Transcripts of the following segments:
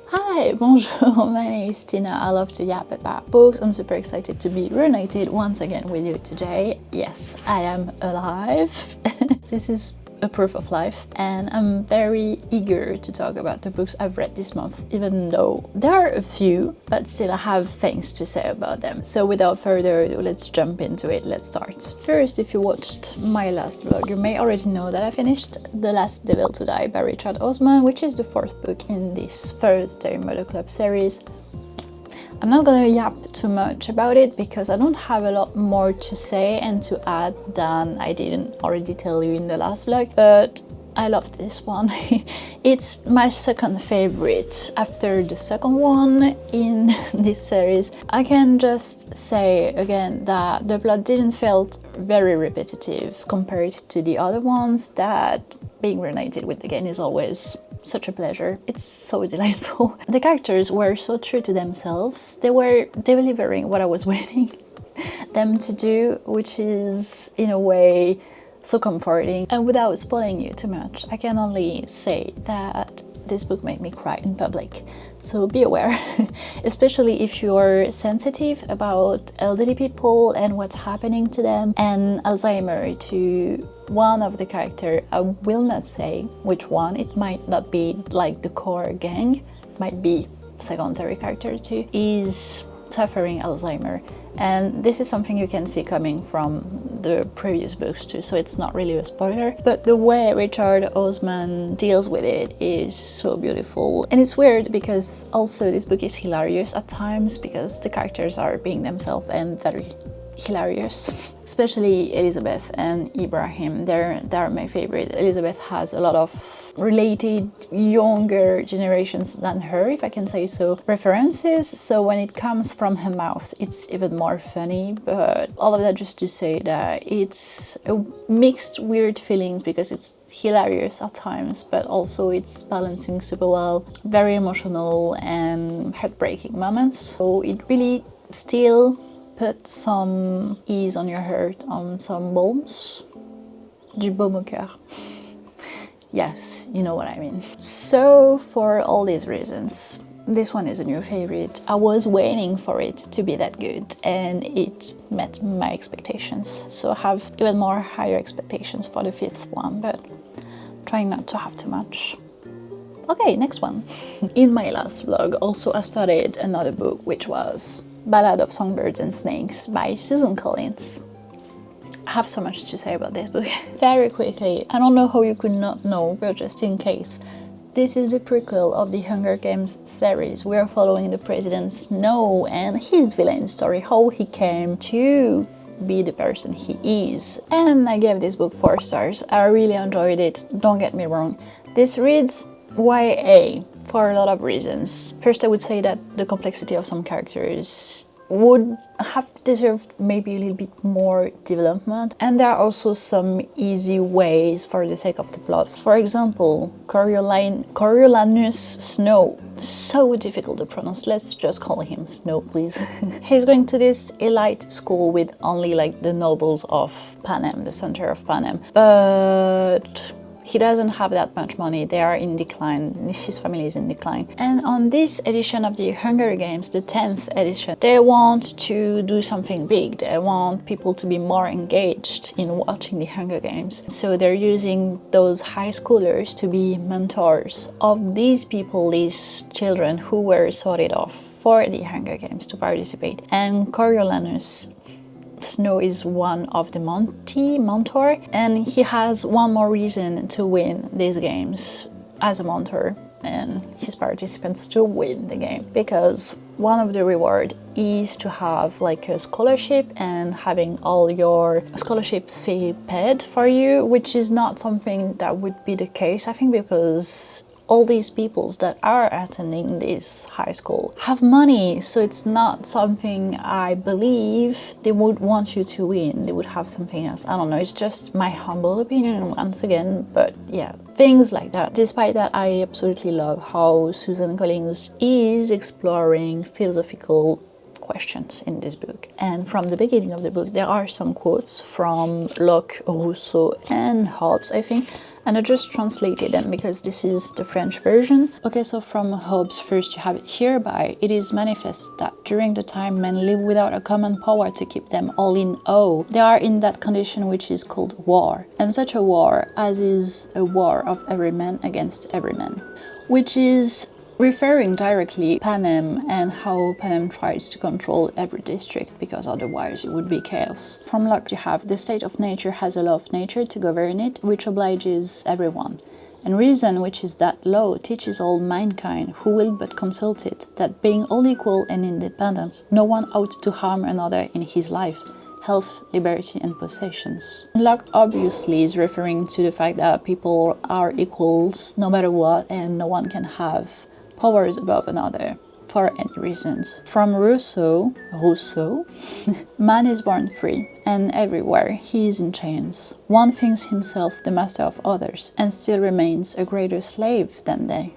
Hi, bonjour, my name is Tina. I love to yap about books. I'm super excited to be reunited once again with you today. Yes, I am alive. This is a proof of life, and I'm very eager to talk about the books I've read this month, even though there are a few, but still I have things to say about them. So without further ado, let's jump into it. Let's start. First, if you watched my last vlog, you may already know that I finished The Last Devil to Die by Richard Osman, which is the fourth book in this Thursday Murder Club series. I'm not gonna yap too much about it because I don't have a lot more to say and to add than I didn't already tell you in the last vlog, but I love this one. It's my second favorite after the second one in this series. I can just say again that the plot didn't feel very repetitive compared to the other ones, that being reunited with again is always such a pleasure. It's so delightful. The characters were so true to themselves. They were delivering what I was waiting them to do, which is in a way so comforting. And without spoiling you too much, I can only say that this book made me cry in public. So be aware, especially if you're sensitive about elderly people and what's happening to them and Alzheimer to one of the characters. I will not say which one. It might not be like the core gang, it might be secondary character too, is suffering Alzheimer. And this is something you can see coming from the previous books too, so it's not really a spoiler. But the way Richard Osman deals with it is so beautiful. And it's weird because also this book is hilarious at times because the characters are being themselves and very hilarious. Especially Elizabeth and Ibrahim, they're my favorite. Elizabeth has a lot of related younger generations than her, if I can say so, references, so when it comes from her mouth it's even more funny. But all of that just to say that it's a mixed weird feelings because it's hilarious at times, but also it's balancing super well, very emotional and heartbreaking moments, so it really still put some ease on your heart, on some bones. Du baume au cœur. Yes, you know what I mean. So for all these reasons, this one is a new favorite. I was waiting for it to be that good and it met my expectations. So I have even more higher expectations for the fifth one, but trying not to have too much. Okay, next one. In my last vlog also I started another book, which was Ballad of Songbirds and Snakes by Susan Collins. I have so much to say about this book. Very quickly, I don't know how you could not know, but just in case. This is a prequel of the Hunger Games series. We are following the President Snow and his villain story, how he came to be the person he is. And I gave this book 4 stars. I really enjoyed it, don't get me wrong. This reads YA for a lot of reasons. First, I would say that the complexity of some characters would have deserved maybe a little bit more development, and there are also some easy ways for the sake of the plot. For example, Coriolanus Snow. So difficult to pronounce, let's just call him Snow, please. He's going to this elite school with only like the nobles of Panem, the center of Panem, but he doesn't have that much money, they are in decline, his family is in decline. And on this edition of the Hunger Games, the 10th edition, they want to do something big. They want people to be more engaged in watching the Hunger Games. So they're using those high schoolers to be mentors of these people, these children who were sorted off for the Hunger Games to participate. And Coriolanus Snow is one of the mentor, and he has one more reason to win these games as a mentor and his participants to win the game, because one of the reward is to have like a scholarship and having all your scholarship fee paid for you, which is not something that would be the case, I think, because all these peoples that are attending this high school have money, so it's not something I believe they would want you to win. They would have something else. I don't know, it's just my humble opinion once again, but yeah, things like that. Despite that, I absolutely love how Susan Collins is exploring philosophical questions in this book. And from the beginning of the book, there are some quotes from Locke, Rousseau, and Hobbes, I think. and I just translated them because this is the French version. Okay, so from Hobbes first you have it, hereby it is manifest that during the time men live without a common power to keep them all in awe, they are in that condition which is called war, and such a war as is a war of every man against every man, which is referring directly Panem and how Panem tries to control every district because otherwise it would be chaos. From Locke you have the state of nature has a law of nature to govern it, which obliges everyone. And reason, which is that law, teaches all mankind, who will but consult it, that being all equal and independent, no one ought to harm another in his life, health, liberty, and possessions. Locke obviously is referring to the fact that people are equals no matter what, and no one can have powers above another for any reasons. From Rousseau, man is born free, and everywhere he is in chains. One thinks himself the master of others, and still remains a greater slave than they.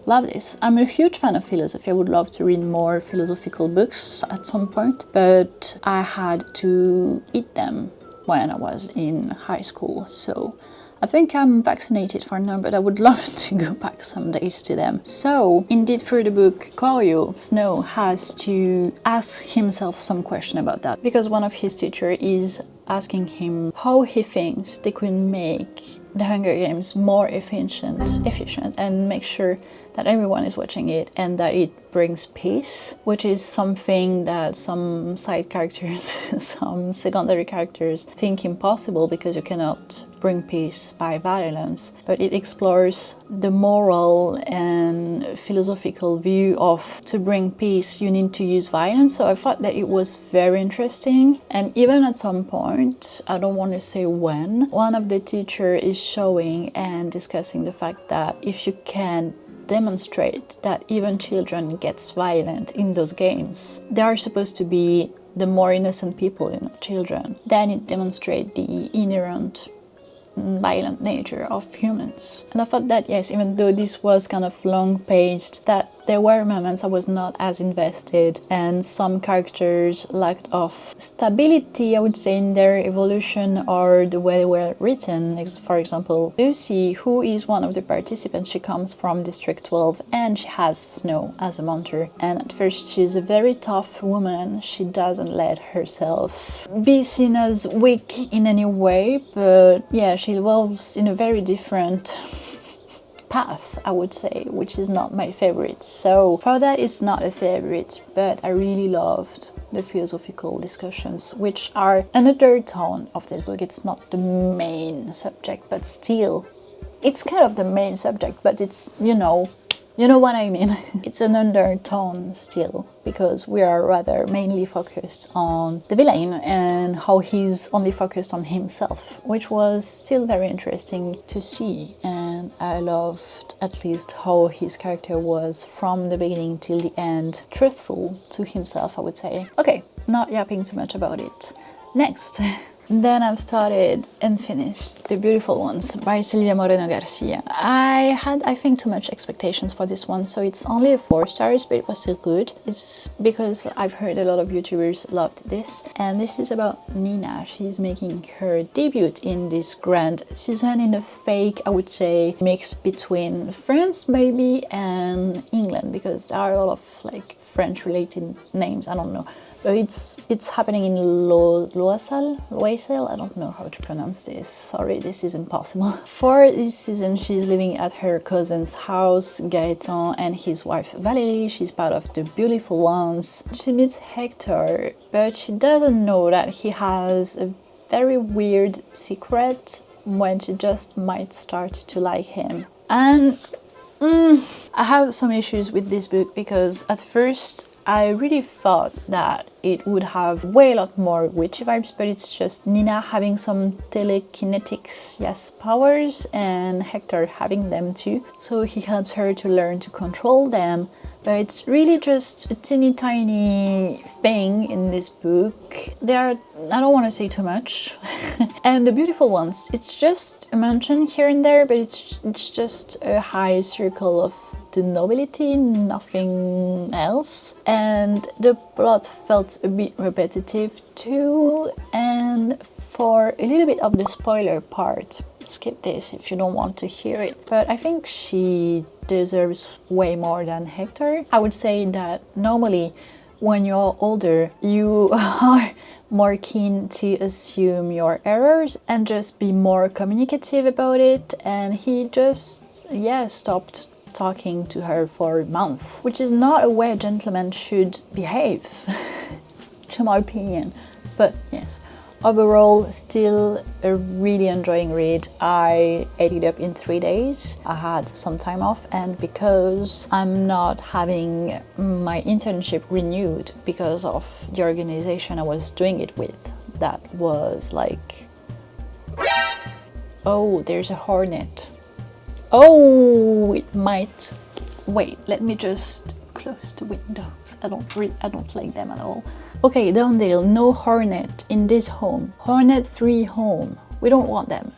Love this. I'm a huge fan of philosophy. I would love to read more philosophical books at some point, but I had to eat them when I was in high school, so I think I'm vaccinated for now, but I would love to go back some days to them. So, indeed, through the book, Koryo, Snow, has to ask himself some question about that, because one of his teachers is asking him how he thinks they could make the Hunger Games more efficient and make sure that everyone is watching it and that it brings peace, which is something that some side characters, some secondary characters think impossible because you cannot bring peace by violence. But it explores the moral and philosophical view of to bring peace you need to use violence. So I thought that it was very interesting, and even at some point, I don't want to say when, one of the teachers is showing and discussing the fact that if you can demonstrate that even children gets violent in those games, they are supposed to be the more innocent people, children, then it demonstrates the inherent violent nature of humans. And I thought that yes, even though this was kind of long-paced, that there were moments I was not as invested, and some characters lacked of stability, I would say, in their evolution or the way they were written. For example, Lucy, who is one of the participants, she comes from District 12 and she has Snow as a mentor. And at first she's a very tough woman. She doesn't let herself be seen as weak in any way, but yeah, she evolves in a very different path, I would say, which is not my favorite. So for that, it's not a favorite, but I really loved the philosophical discussions, which are another tone of this book. It's not the main subject, but still, it's kind of the main subject, but it's, you know what I mean. It's an undertone still, because we are rather mainly focused on the villain and how he's only focused on himself, which was still very interesting to see. And I loved at least how his character was from the beginning till the end, truthful to himself, I would say. Okay, not yapping too much about it. Next. Then I've started and finished The Beautiful Ones by Silvia Moreno Garcia. I had, I think, too much expectations for this one, so it's only a 4 stars, but it was still good. It's because I've heard a lot of YouTubers loved this, and this is about Nina. She's making her debut in this grand season in a fake, I would say, mix between France maybe and England, because there are a lot of like French-related names, I don't know. It's happening in Loisel, I don't know how to pronounce this, sorry, this is impossible. For this season, she's living at her cousin's house, Gaëtan, and his wife Valérie. She's part of the Beautiful Ones. She meets Hector, but she doesn't know that he has a very weird secret when she just might start to like him. And I have some issues with this book, because at first I really thought that it would have way a lot more witchy vibes, but it's just Nina having some telekinetics, yes, powers, and Hector having them too. So he helps her to learn to control them, but it's really just a teeny tiny thing in this book. I don't want to say too much. And The Beautiful Ones, it's just a mention here and there, but it's just a high circle of the nobility, nothing else. And the plot felt a bit repetitive too, and for a little bit of the spoiler part, skip this if you don't want to hear it. But I think she deserves way more than Hector. I would say that normally when you're older, you are more keen to assume your errors and just be more communicative about it. And he just, yeah, stopped talking to her for a month, which is not a way a gentleman should behave, to my opinion. But yes, overall, still a really enjoying read. I ate it up in 3 days. I had some time off, and because I'm not having my internship renewed because of the organization I was doing it with, that was like... Oh, there's a hornet. Oh, it might... Wait, let me just close the windows. I don't like them at all. Okay, Downdale, no hornet in this home. Hornet 3 home. We don't want them.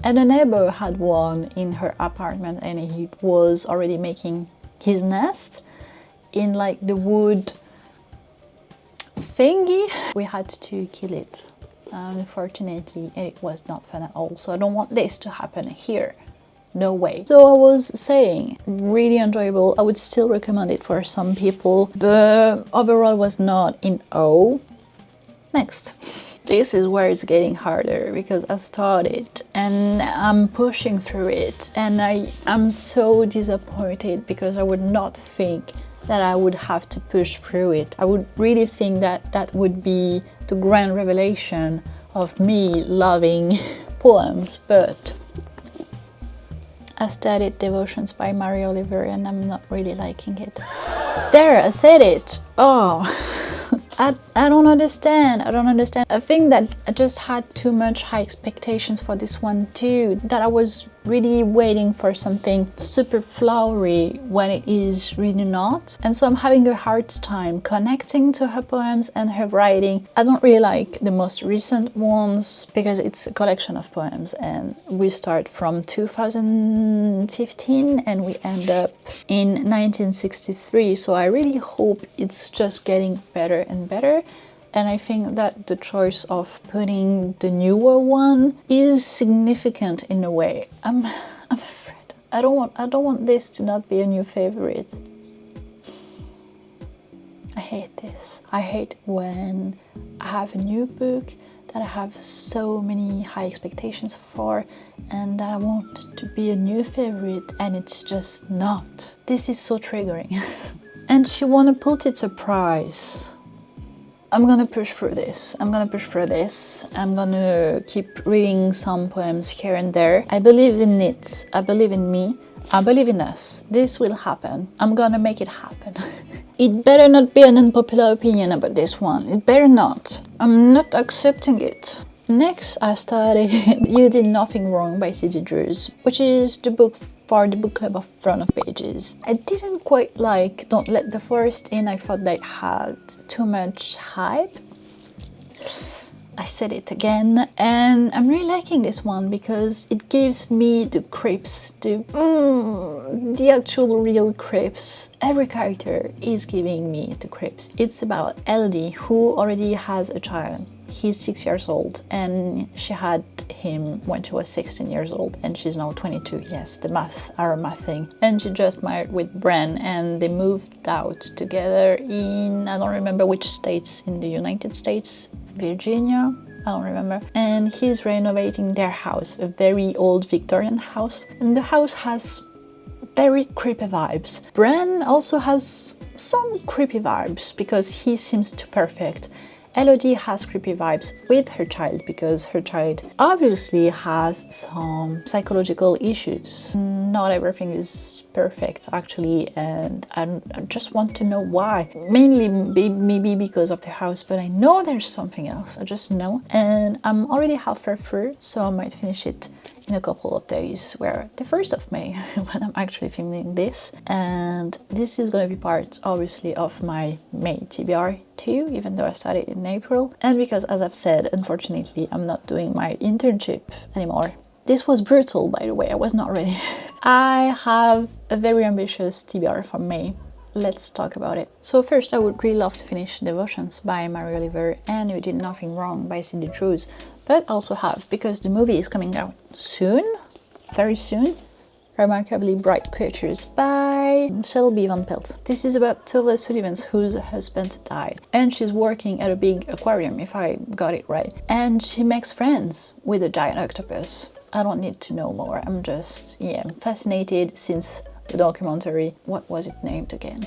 And a neighbor had one in her apartment, and he was already making his nest in like the wood thingy. We had to kill it, unfortunately, and it was not fun at all. So I don't want this to happen here. No way. So I was saying, really enjoyable. I would still recommend it for some people, but overall was not in awe. Next. This is where it's getting harder because I started and I'm pushing through it, and I am so disappointed because I would not think that I would have to push through it. I would really think that that would be the grand revelation of me loving poems, but I studied Devotions by Mary Oliver and I'm not really liking it. There, I said it! Oh, I don't understand. I think that I just had too much high expectations for this one too, that I was really waiting for something super flowery when it is really not. And so I'm having a hard time connecting to her poems and her writing. I don't really like the most recent ones because it's a collection of poems and we start from 2015 and we end up in 1963. So I really hope it's just getting better and better. And I think that the choice of putting the newer one is significant in a way. I'm afraid. I don't want this to not be a new favorite. I hate this. I hate when I have a new book that I have so many high expectations for and that I want to be a new favorite and it's just not. This is so triggering. And she won a Pulitzer Prize. I'm gonna push through this. I'm gonna keep reading some poems here and there. I believe in it. I believe in me. I believe in us. This will happen. I'm gonna make it happen. It better not be an unpopular opinion about this one. It better not. I'm not accepting it. Next, I started You Did Nothing Wrong by C.G. Drews, which is the book for the book club of Front of Pages. I didn't quite like Don't Let the Forest In. I thought that it had too much hype. I said it again, and I'm really liking this one because it gives me the creeps, the actual real creeps. Every character is giving me the creeps. It's about Elodie, who already has a child. He's 6 years old and she had him when she was 16 years old and she's now 22. Yes, the math are mathing. And she just married with Bren and they moved out together in, I don't remember which states in the United States, Virginia, I don't remember. And he's renovating their house, a very old Victorian house. And the house has very creepy vibes. Bren also has some creepy vibes because he seems too perfect. Elodie has creepy vibes with her child because her child obviously has some psychological issues. Not everything is perfect actually, and I just want to know why. Mainly maybe because of the house, but I know there's something else. I just know. And I'm already halfway through, so I might finish it in a couple of days, where the 1st of May when I'm actually filming this. And this is going to be part obviously of my May TBR too, even though I started in April. And because, as I've said, unfortunately I'm not doing my internship anymore. This was brutal, by the way, I was not ready. I have a very ambitious TBR for May. Let's talk about it. So first, I would really love to finish Devotions by Mary Oliver and You Did Nothing Wrong by C.G. Drews, but also have, because the movie is coming out soon, very soon, Remarkably Bright Creatures by Shelby Van Pelt. This is about Tova Sullivan, whose husband died, and she's working at a big aquarium, if I got it right, and she makes friends with a giant octopus. I don't need to know more, I'm just, fascinated since the documentary, what was it named again?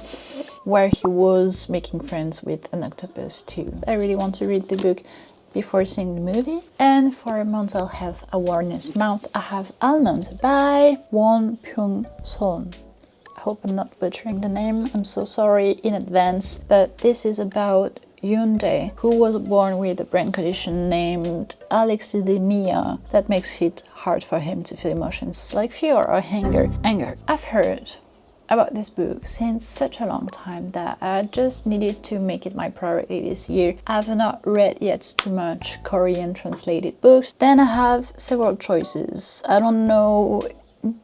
Where he was making friends with an octopus too. I really want to read the book before seeing the movie. And for Mental Health Awareness Month, I have Almonds by Won Pyung-son. I hope I'm not butchering the name, I'm so sorry in advance, but this is about Yoon-dae, who was born with a brain condition named alexithymia that makes it hard for him to feel emotions like fear or anger. I've heard about this book since such a long time that I just needed to make it my priority this year. I've not read yet too much Korean translated books. Then I have several choices. I don't know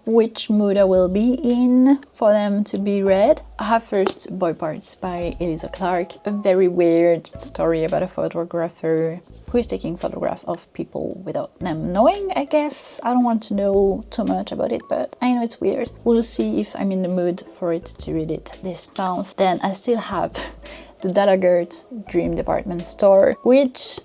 which mood I will be in for them to be read. I have first Boy Parts by Eliza Clark, a very weird story about a photographer who is taking photographs of people without them knowing, I guess. I don't want to know too much about it, but I know it's weird. We'll see if I'm in the mood for it to read it this month. Then I still have the Dalagert Dream Department Store, which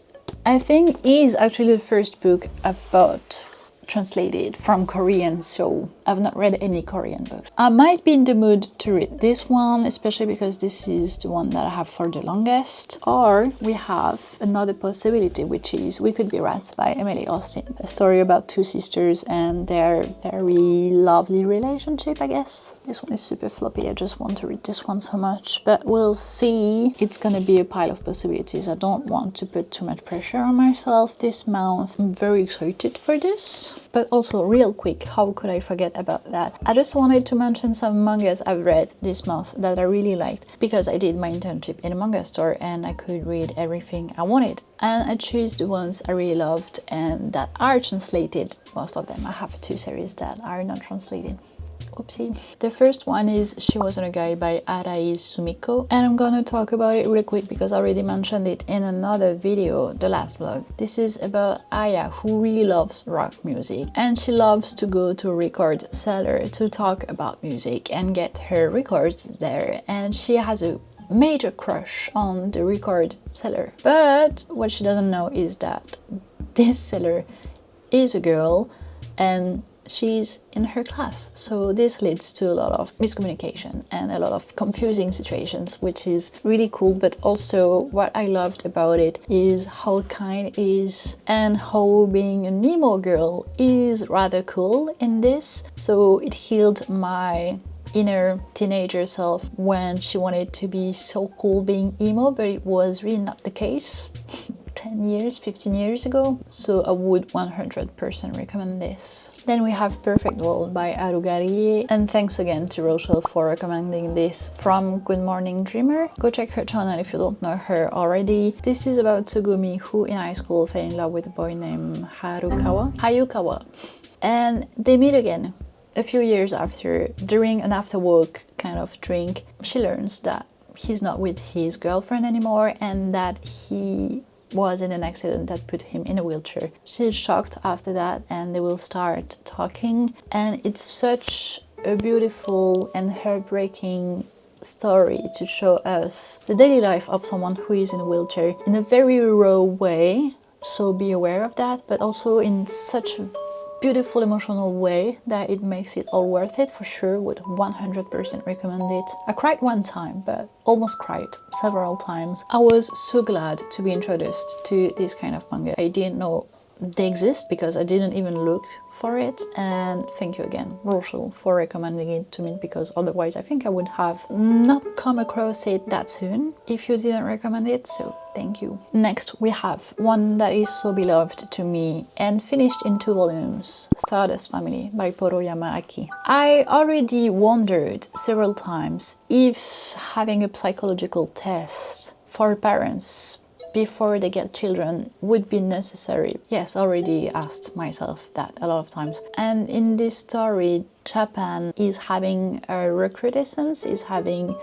I think is actually the first book I've bought translated from Korean, so I've not read any Korean books. I might be in the mood to read this one, especially because this is the one that I have for the longest. Or we have another possibility, which is We Could Be Rats by Emily Austin, a story about two sisters and their very lovely relationship, I guess. This one is super floppy, I just want to read this one so much, but we'll see. It's gonna be a pile of possibilities. I don't want to put too much pressure on myself this month. I'm very excited for this. But also, real quick, how could I forget about that? I just wanted to mention some mangas I've read this month that I really liked, because I did my internship in a manga store and I could read everything I wanted. And I chose the ones I really loved and that are translated, most of them. I have 2 series that are not translated. Oopsie. The first one is She Wasn't a Guy by Arai Sumiko, and I'm gonna talk about it real quick because I already mentioned it in another video, the last vlog. This is about Aya, who really loves rock music, and she loves to go to a record seller to talk about music and get her records there, and she has a major crush on the record seller. But what she doesn't know is that this seller is a girl and she's in her class, so this leads to a lot of miscommunication and a lot of confusing situations, which is really cool. But also what I loved about it is how kind it is and how being an emo girl is rather cool in this. So it healed my inner teenager self when she wanted to be so cool being emo, but it was really not the case 10 years, 15 years ago. So I would 100% recommend this. Then we have Perfect World by Arugari, and thanks again to Rochelle for recommending this from Good Morning Dreamer. Go check her channel if you don't know her already. This is about Tsugumi, who in high school fell in love with a boy named Hayukawa, and they meet again a few years after. During an after work kind of drink, she learns that he's not with his girlfriend anymore and that he was in an accident that put him in a wheelchair. She's shocked after that, and they will start talking, and it's such a beautiful and heartbreaking story to show us the daily life of someone who is in a wheelchair in a very raw way, so be aware of that, but also in such a beautiful emotional way that it makes it all worth it. For sure, would 100% recommend it. I cried one time, but almost cried several times. I was so glad to be introduced to this kind of manga. I didn't know they exist because I didn't even look for it, and thank you again, Rochelle, for recommending it to me, because otherwise I think I would have not come across it that soon if you didn't recommend it, so thank you. Next we have one that is so beloved to me and finished in 2 volumes, Stardust Family by Poro Yamaaki. I already wondered several times if having a psychological test for parents before they get children would be necessary. Yes, already asked myself that a lot of times. And in this story, Japan is having a recrudescence, is having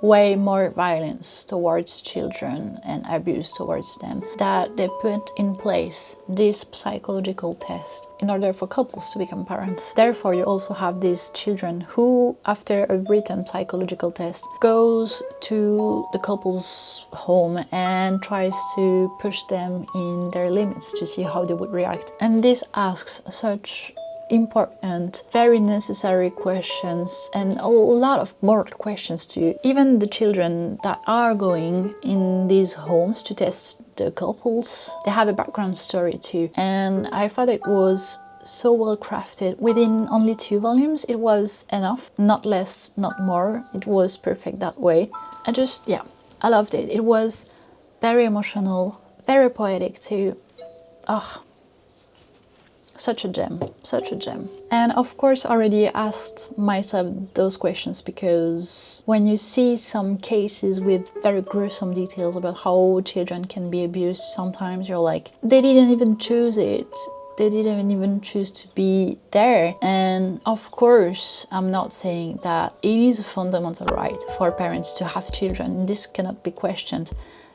way more violence towards children and abuse towards them, that they put in place this psychological test in order for couples to become parents. Therefore, you also have these children who, after a written psychological test, goes to the couple's home and tries to push them in their limits to see how they would react. And this asks such important, very necessary questions, and a lot of more questions too. Even the children that are going in these homes to test the couples, they have a background story too. And I thought it was so well crafted. Within only 2 volumes, it was enough, not less, not more. It was perfect that way. I loved it. It was very emotional, very poetic too. Such a gem, such a gem. And of course, I already asked myself those questions, because when you see some cases with very gruesome details about how children can be abused, sometimes you're like, they didn't even choose it. They didn't even choose to be there. And of course, I'm not saying that it is a fundamental right for parents to have children. This cannot be questioned.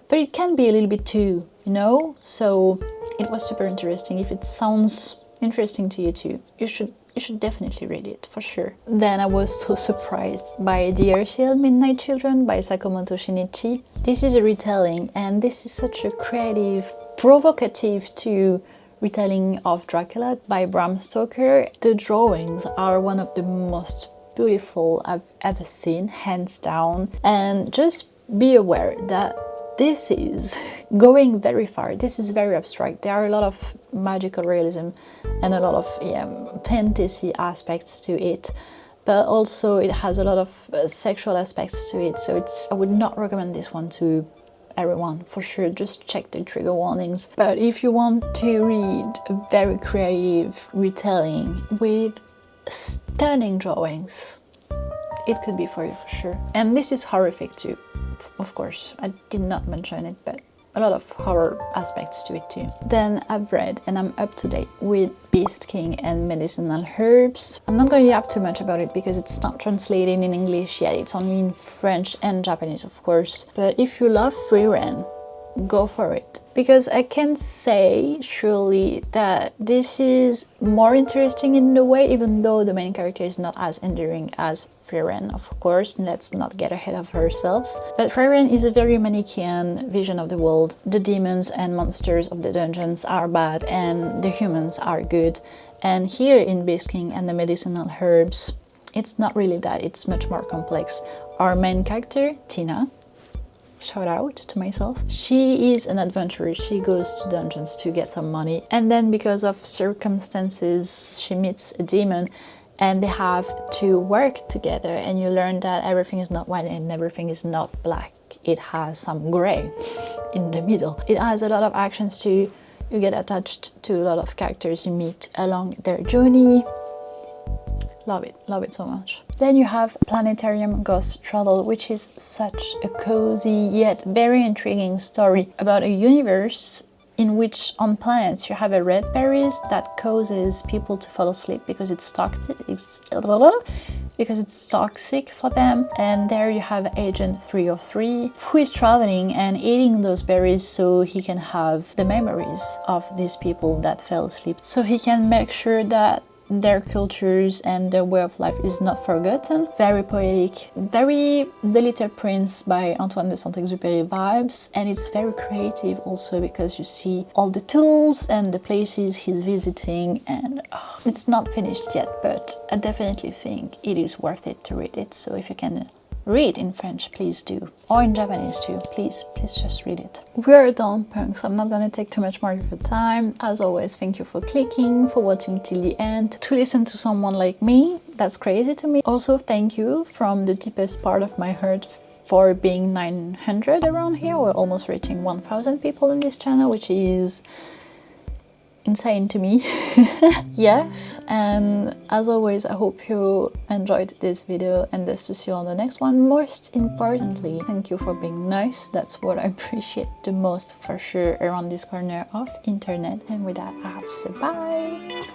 But it can be a little bit too, you know? So it was super interesting. If it sounds interesting to you too, you should definitely read it, for sure. Then I was so surprised by Dear Shield Midnight Children by Sakamoto Shinichi. This is a retelling, and this is such a creative, provocative too retelling of Dracula by Bram Stoker. The drawings are one of the most beautiful I've ever seen, hands down. And just be aware that this is going very far. This is very abstract. There are a lot of magical realism and a lot of fantasy aspects to it, but also it has a lot of sexual aspects to it. So I would not recommend this one to everyone, for sure. Just check the trigger warnings. But if you want to read a very creative retelling with stunning drawings, it could be for you, for sure. And this is horrific too, of course. I did not mention it, but a lot of horror aspects to it too. Then I've read and I'm up to date with Beast King and Medicinal Herbs. I'm not going to yap too much about it because it's not translated in English yet. It's only in French and Japanese, of course. But if you love free reign, go for it. Because I can say surely that this is more interesting in a way, even though the main character is not as enduring as Frieren, of course. Let's not get ahead of ourselves. But Frieren is a very Manichaean vision of the world. The demons and monsters of the dungeons are bad and the humans are good. And here in Beast King and the Medicinal Herbs, it's not really that. It's much more complex. Our main character, Tina, shout out to myself, she is an adventurer. She goes to dungeons to get some money, and then because of circumstances she meets a demon and they have to work together, and you learn that everything is not white and everything is not black. It has some gray in the middle. It has a lot of actions too. You get attached to a lot of characters you meet along their journey. Love it so much. Then you have Planetarium Ghost Travel, which is such a cozy yet very intriguing story about a universe in which on planets you have a red berries that causes people to fall asleep because it's toxic. Because it's toxic for them. And there you have Agent 303 who is traveling and eating those berries so he can have the memories of these people that fell asleep, so he can make sure that their cultures and their way of life is not forgotten. Very poetic, very The Little Prince by Antoine de Saint-Exupéry vibes, and it's very creative also because you see all the tools and the places he's visiting, and it's not finished yet, but I definitely think it is worth it to read it. So if you can read in French, please do, or in Japanese too, please just read it. We're done, punks. I'm not gonna take too much more of your time. As always, thank you for clicking, for watching till the end, to listen to someone like me. That's crazy to me. Also, thank you from the deepest part of my heart for being 900 around here. We're almost reaching 1000 people in this channel, which is insane to me. Yes, and as always, I hope you enjoyed this video and this to see you on the next one. Most importantly, thank you for being nice. That's what I appreciate the most, for sure, around this corner of internet. And with that, I have to say bye.